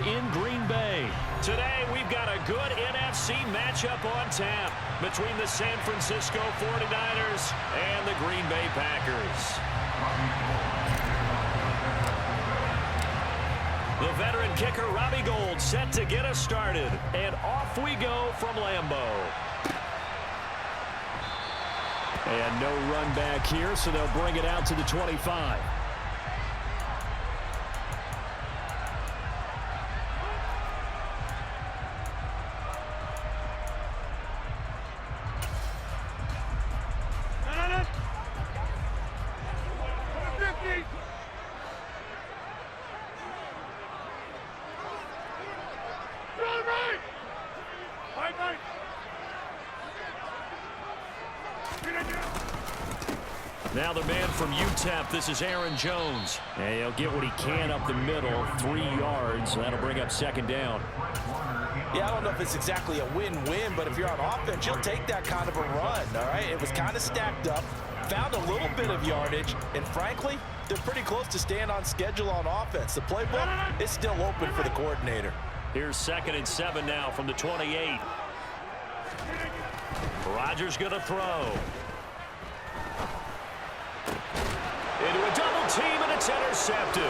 in Green Bay. Today, we've got a good NFC matchup on tap between the San Francisco 49ers and the Green Bay Packers. The veteran kicker, Robbie Gould, set to get us started. And off we go from Lambeau. And no run back here, so they'll bring it out to the 25. Now the man from UTEP, this is Aaron Jones. And he'll get what he can up the middle, 3 yards. That'll bring up second down. Yeah, I don't know if it's exactly a win-win, but if you're on offense, you'll take that kind of a run, all right? It was kind of stacked up, found a little bit of yardage, and frankly, they're pretty close to staying on schedule on offense. The playbook is still open for the coordinator. Here's 2nd and 7 now from the 28. Rodgers going to throw. Into a double team, and it's intercepted.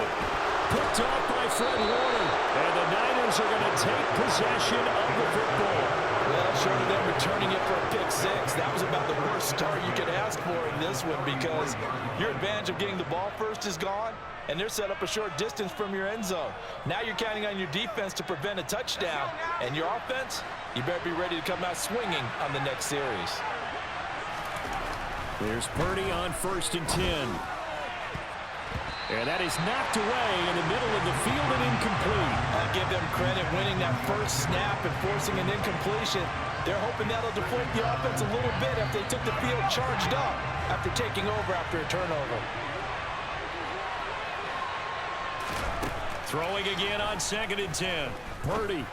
Picked off by Fred Warner. And the Niners are going to take possession of the football. Well, short of them returning it for a pick six, that was about the worst start you could ask for in this one because your advantage of getting the ball first is gone, and they're set up a short distance from your end zone. Now you're counting on your defense to prevent a touchdown, and your offense, you better be ready to come out swinging on the next series. There's Purdy on 1st and 10. And that is knocked away in the middle of the field and incomplete. I'll give them credit winning that first snap and forcing an incompletion. They're hoping that'll deflate the offense a little bit if they took the field charged up after taking over after a turnover. Throwing again on 2nd and 10. Purdy.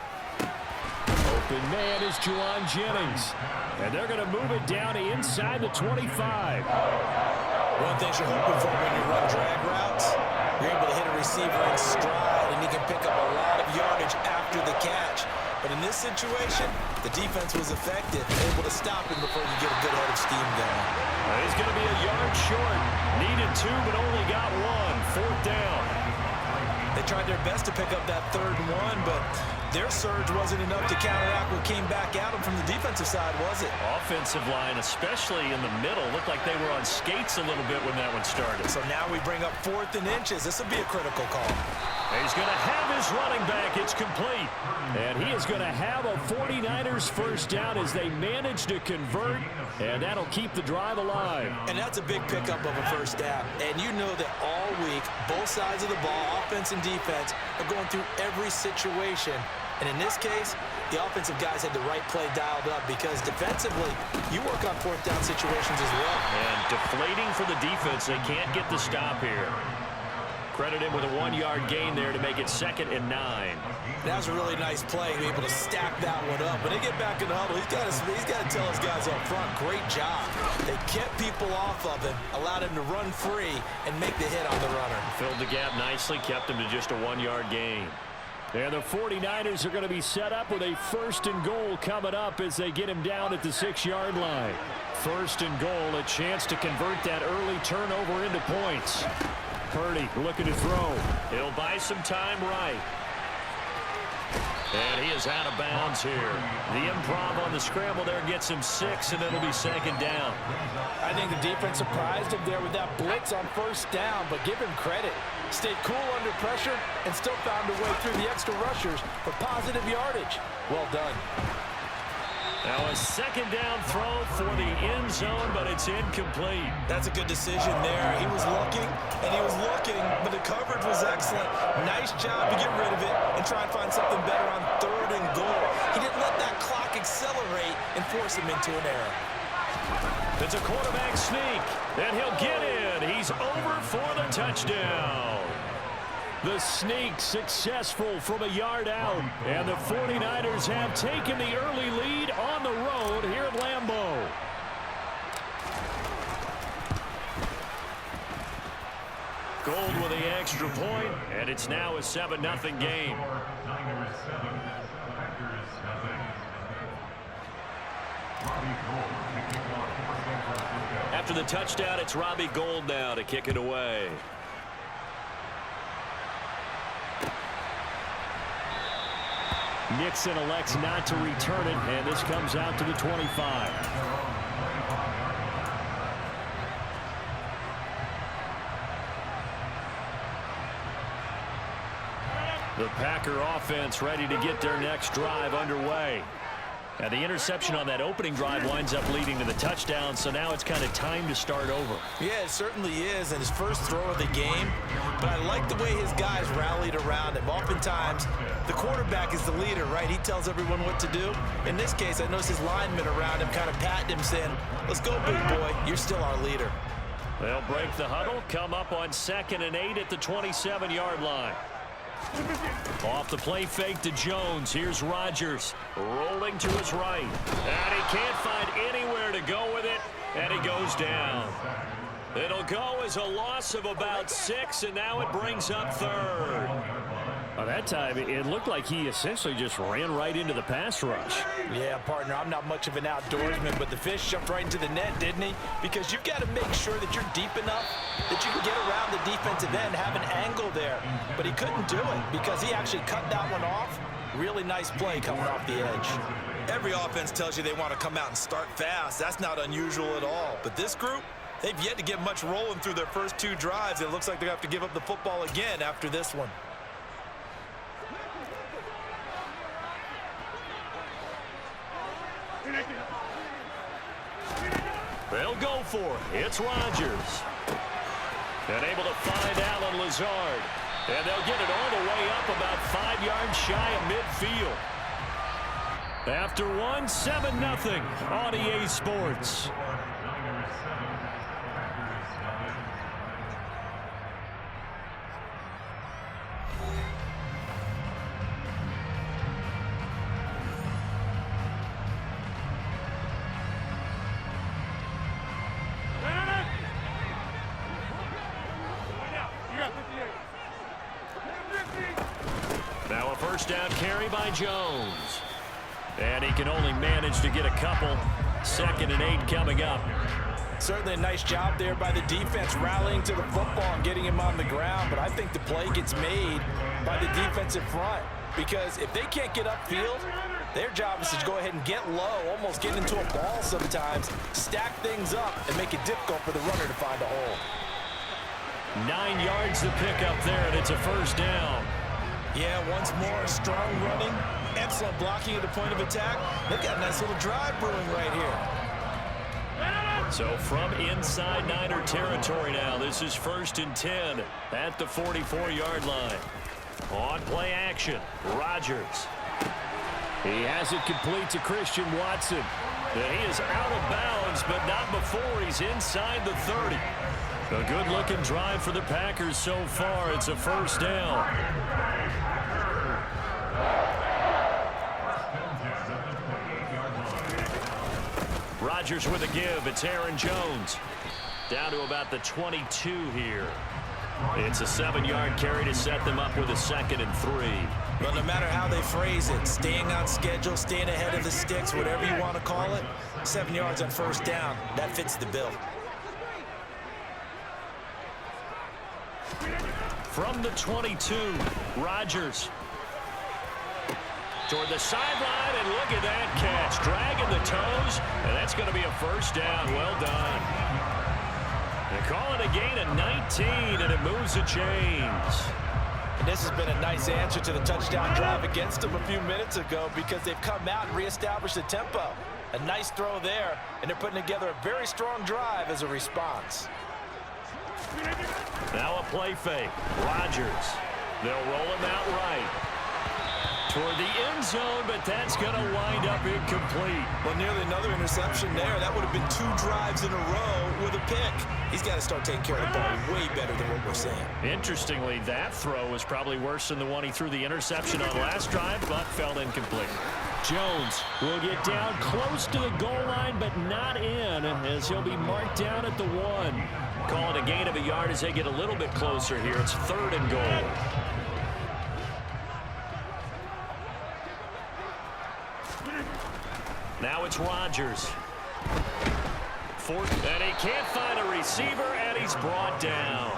Open man is Juwan Jennings. And they're going to move it down inside the 25. One thing you're hoping for when you run drag routes, you're able to hit a receiver in stride, and he can pick up a lot of yardage after the catch. But in this situation, the defense was effective, able to stop him before you get a good head of steam going. He's going to be a yard short. Needed 2, but only got 1. 4th down. They tried their best to pick up that 3rd and 1, but their surge wasn't enough to counteract what came back at them from the defensive side, was it? Offensive line, especially in the middle, looked like they were on skates a little bit when that one started. So now we bring up 4th and inches. This will be a critical call. He's going to have his running back. It's complete. And he is going to have a 49ers first down as they manage to convert, and that'll keep the drive alive. And that's a big pickup of a first down. And you know that all week, both sides of the ball, offense and defense, are going through every situation. And in this case, the offensive guys had the right play dialed up because defensively, you work on 4th down situations as well. And deflating for the defense, they can't get the stop here. Credit him with a 1-yard gain there to make it 2nd and 9. That was a really nice play to be able to stack that one up. When they get back in the huddle, he's got to tell his guys up front, great job. They kept people off of him, allowed him to run free, and make the hit on the runner. Filled the gap nicely, kept him to just a 1-yard gain. And the 49ers are going to be set up with a 1st and goal coming up as they get him down at the 6-yard line. 1st and goal, a chance to convert that early turnover into points. Purdy looking to throw. He'll buy some time right. And he is out of bounds here. The improv on the scramble there gets him 6, and it'll be 2nd down. I think the defense surprised him there with that blitz on 1st down, but give him credit. Stayed cool under pressure and still found a way through the extra rushers for positive yardage. Well done. Now a 2nd down throw for the end zone, but it's incomplete. That's a good decision there. He was looking, and he was looking, but the coverage was excellent. Nice job to get rid of it and try and find something better on 3rd and goal. He didn't let that clock accelerate and force him into an error. It's a quarterback sneak, and he'll get in. He's over for the touchdown. The sneak successful from a yard out. And the 49ers have taken the early lead on the road here at Lambeau. Gould with the extra point, and it's now a 7-0 game. After the touchdown, it's Robbie Gould now to kick it away. Nixon elects not to return it, and this comes out to the 25. The Packer offense ready to get their next drive underway. Now, the interception on that opening drive winds up leading to the touchdown, so now it's kind of time to start over. Yeah, it certainly is, and his first throw of the game. But I like the way his guys rallied around him. Oftentimes, the quarterback is the leader, right? He tells everyone what to do. In this case, I noticed his linemen around him kind of patting him, saying, let's go, big boy. You're still our leader. They'll break the huddle, come up on 2nd and 8 at the 27-yard line. Off the play fake to Jones. Here's Rodgers rolling to his right. And he can't find anywhere to go with it, and he goes down. It'll go as a loss of about 6, and now it brings up 3rd. By that time, it looked like he essentially just ran right into the pass rush. Yeah, partner, I'm not much of an outdoorsman, but the fish jumped right into the net, didn't he? Because you've got to make sure that you're deep enough that you can get around the defensive end, have an angle there. But he couldn't do it because he actually cut that one off. Really nice play coming off the edge. Every offense tells you they want to come out and start fast. That's not unusual at all. But this group, they've yet to get much rolling through their first 2 drives. It looks like they're going to have to give up the football again after this one. They'll go for it. It's Rodgers. And able to find Alan Lazard. And they'll get it all the way up about 5 yards shy of midfield. After 1, 7-0 on EA Sports. Now a first down carry by Jones. And he can only manage to get a couple. 2nd and 8 coming up. Certainly a nice job there by the defense rallying to the football and getting him on the ground. But I think the play gets made by the defensive front. Because if they can't get upfield, their job is to go ahead and get low, almost get into a ball sometimes, stack things up, and make it difficult for the runner to find a hole. 9 yards to pick up there, and it's a first down. Yeah, once more, strong running, excellent blocking at the point of attack. They've got a nice little drive brewing right here. So from inside Niner territory now, this is 1st and 10 at the 44-yard line. On play action, Rodgers. He has it complete to Christian Watson. He is out of bounds, but not before he's inside the 30. A good-looking drive for the Packers so far. It's a first down. Rodgers with a give. It's Aaron Jones. Down to about the 22 here. It's a 7-yard carry to set them up with a 2nd and 3. But no matter how they phrase it, staying on schedule, staying ahead of the sticks, whatever you want to call it, 7 yards on first down, that fits the bill. From the 22, Rodgers. Toward the sideline, and look at that catch. Dragging the toes, and that's going to be a first down. Well done. They call it a gain of 19, and it moves the chains. And this has been a nice answer to the touchdown drive against them a few minutes ago because they've come out and reestablished the tempo. A nice throw there, and they're putting together a very strong drive as a response. Now a play fake. Rodgers. They'll roll him out right. Toward the end zone, but that's going to wind up incomplete. Well, nearly another interception there. That would have been 2 drives in a row with a pick. He's got to start taking care of the ball way better than what we're seeing. Interestingly, that throw was probably worse than the one he threw the interception on last drive, but fell incomplete. Jones will get down close to the goal line, but not in, as he'll be marked down at the 1. Call it a gain of a yard as they get a little bit closer here. It's 3rd and goal. Now it's Rodgers. 4th, and he can't find a receiver, and he's brought down.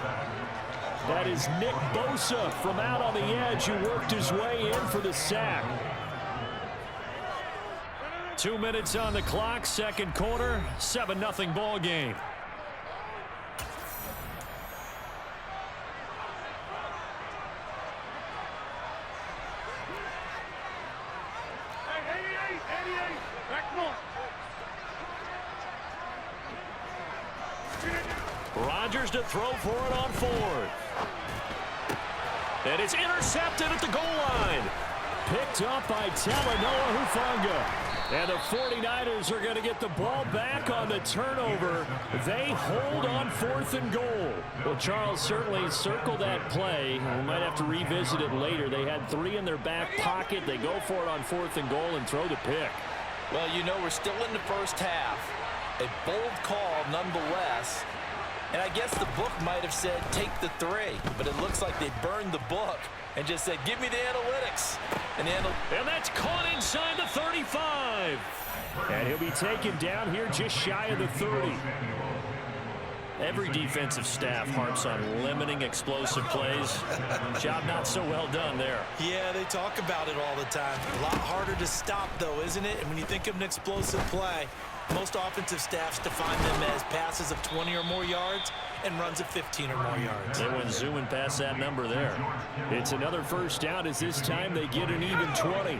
That is Nick Bosa from out on the edge who worked his way in for the sack. 2 minutes on the clock, second quarter, 7-0 ball game. Rodgers to throw for it on 4th. And it's intercepted at the goal line. Picked up by Talanoa Hufanga. And the 49ers are going to get the ball back on the turnover. They hold on 4th and goal. Well, Charles, certainly circle that play. We might have to revisit it later. They had 3 in their back pocket. They go for it on 4th and goal and throw the pick. Well, you know, we're still in the first half. A bold call nonetheless. And I guess the book might have said take the 3, but it looks like they burned the book and just said, give me the analytics. And that's caught inside the 35. And he'll be taken down here just shy of the 30. Every defensive staff harps on limiting explosive plays. Job not so well done there. Yeah, they talk about it all the time. A lot harder to stop, though, isn't it? And when you think of an explosive play, most offensive staffs define them as passes of 20 or more yards and runs of 15 or more yards. They went zooming past that number there. It's another first down as this time they get an even 20.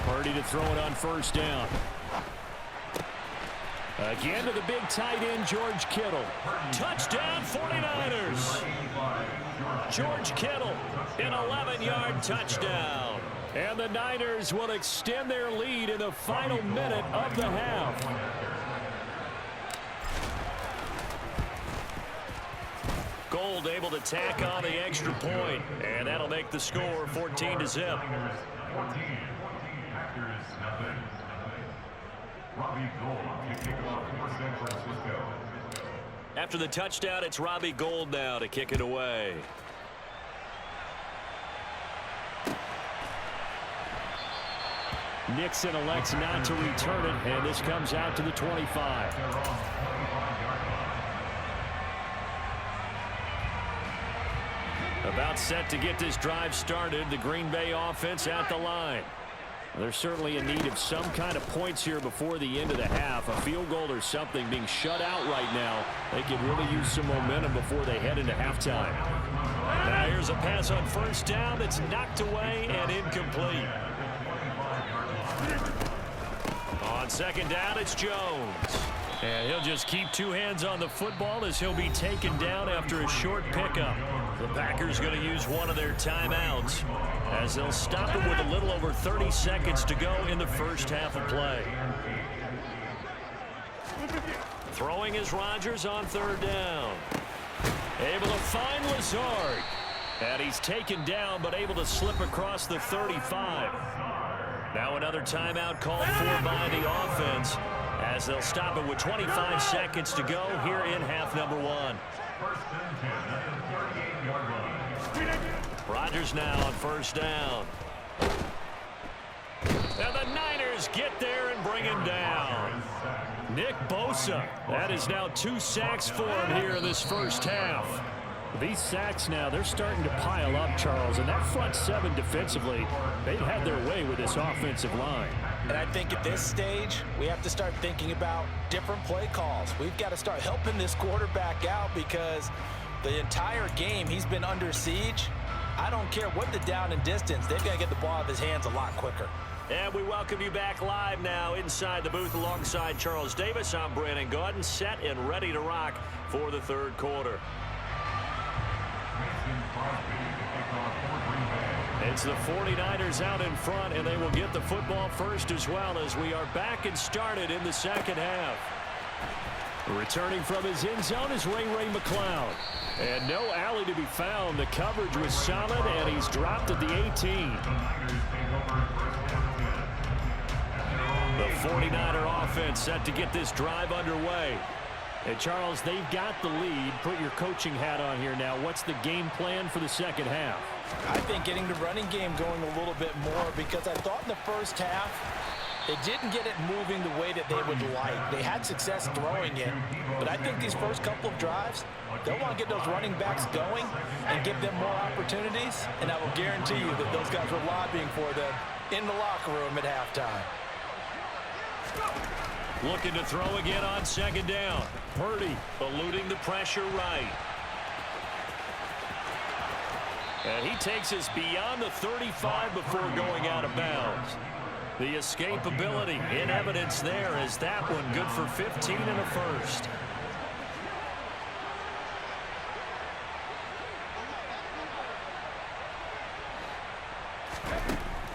Purdy to throw it on first down. Again to the big tight end, George Kittle. Touchdown 49ers. George Kittle, an 11-yard touchdown. And the Niners will extend their lead in the final minute of the half. Gold able to tack on the extra point, and that'll make the score 14-0. After the touchdown, it's Robbie Gould now to kick it away. Nixon elects not to return it, and this comes out to the 25. About set to get this drive started, the Green Bay offense at the line. They're certainly in need of some kind of points here before the end of the half. A field goal or something, being shut out right now. They could really use some momentum before they head into halftime. Now here's a pass on first down that's knocked away and incomplete. On second down, it's Jones. And he'll just keep 2 hands on the football as he'll be taken down after a short pickup. The Packers going to use one of their timeouts as they'll stop it with a little over 30 seconds to go in the first half of play. Throwing is Rodgers on third down. Able to find Lazard. And he's taken down but able to slip across the 35. Now another timeout called for by the offense as they'll stop it with 25 seconds to go here in half number 1. Rodgers now on first down. And the Niners get there and bring him down. Nick Bosa. That is now 2 sacks for him here in this first half. These sacks now, they're starting to pile up, Charles. And that front 7 defensively, they've had their way with this offensive line. And I think at this stage, we have to start thinking about different play calls. We've got to start helping this quarterback out because the entire game he's been under siege. I don't care what the down and distance. They've got to get the ball out of his hands a lot quicker. And we welcome you back live now inside the booth alongside Charles Davis. I'm Brandon Gaudin, set and ready to rock for the third quarter. It's the 49ers out in front, and they will get the football first as well as we are back and started in the second half. Returning from his end zone is Ray McCloud. And no alley to be found. The coverage was solid, and he's dropped at the 18. The 49er offense set to get this drive underway. And Charles, they've got the lead. Put your coaching hat on here now. What's the game plan for the second half? I think getting the running game going a little bit more because I thought in the first half They didn't get it moving the way that they would like. They had success throwing it, but I think these first couple of drives, they'll want to get those running backs going and give them more opportunities, and I will guarantee you that those guys were lobbying for them in the locker room at halftime. Looking to throw again on second down. Purdy eluding the pressure right. And he takes us beyond the 35 before going out of bounds. The escapability in evidence there as that one good for 15 and a first.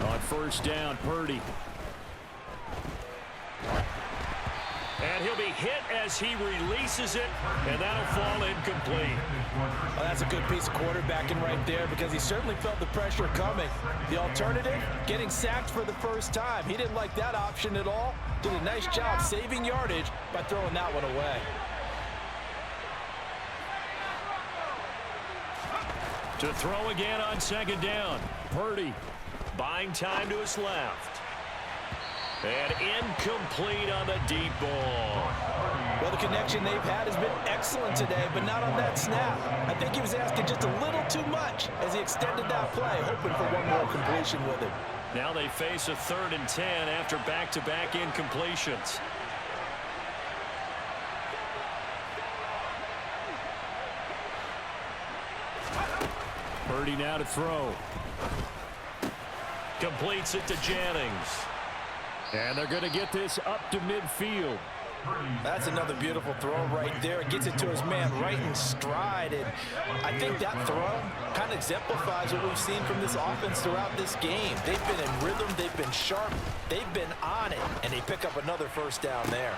On first down, Purdy. And he'll be hit as he releases it, and that'll fall incomplete. Well, that's a good piece of quarterbacking right there because he certainly felt the pressure coming. The alternative, getting sacked for the first time. He didn't like that option at all. Did a nice job saving yardage by throwing that one away. To throw again on second down. Purdy buying time to his left. And incomplete on the deep ball. Well, the connection they've had has been excellent today, but not on that snap. I think he was asking just a little too much as he extended that play, hoping for one more completion with it. Now they face a 3rd and 10 after back-to-back incompletions. Purdy now to throw. Completes it to Jennings. And they're going to get this up to midfield. That's another beautiful throw right there. It gets it to his man right in stride. And I think that throw kind of exemplifies what we've seen from this offense throughout this game. They've been in rhythm. They've been sharp. They've been on it. And they pick up another first down there.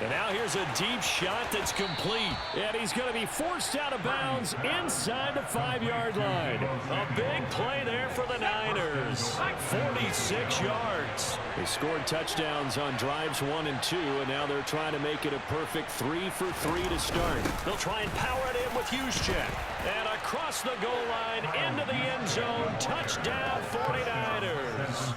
And now here's a deep shot that's complete. And he's going to be forced out of bounds inside the 5-yard line. A big play there for the Niners. 46 yards. They scored touchdowns on drives 1 and 2, and now they're trying to make it a perfect 3 for 3 to start. They'll try and power it in with Juszczyk. And across the goal line into the end zone. Touchdown 49ers.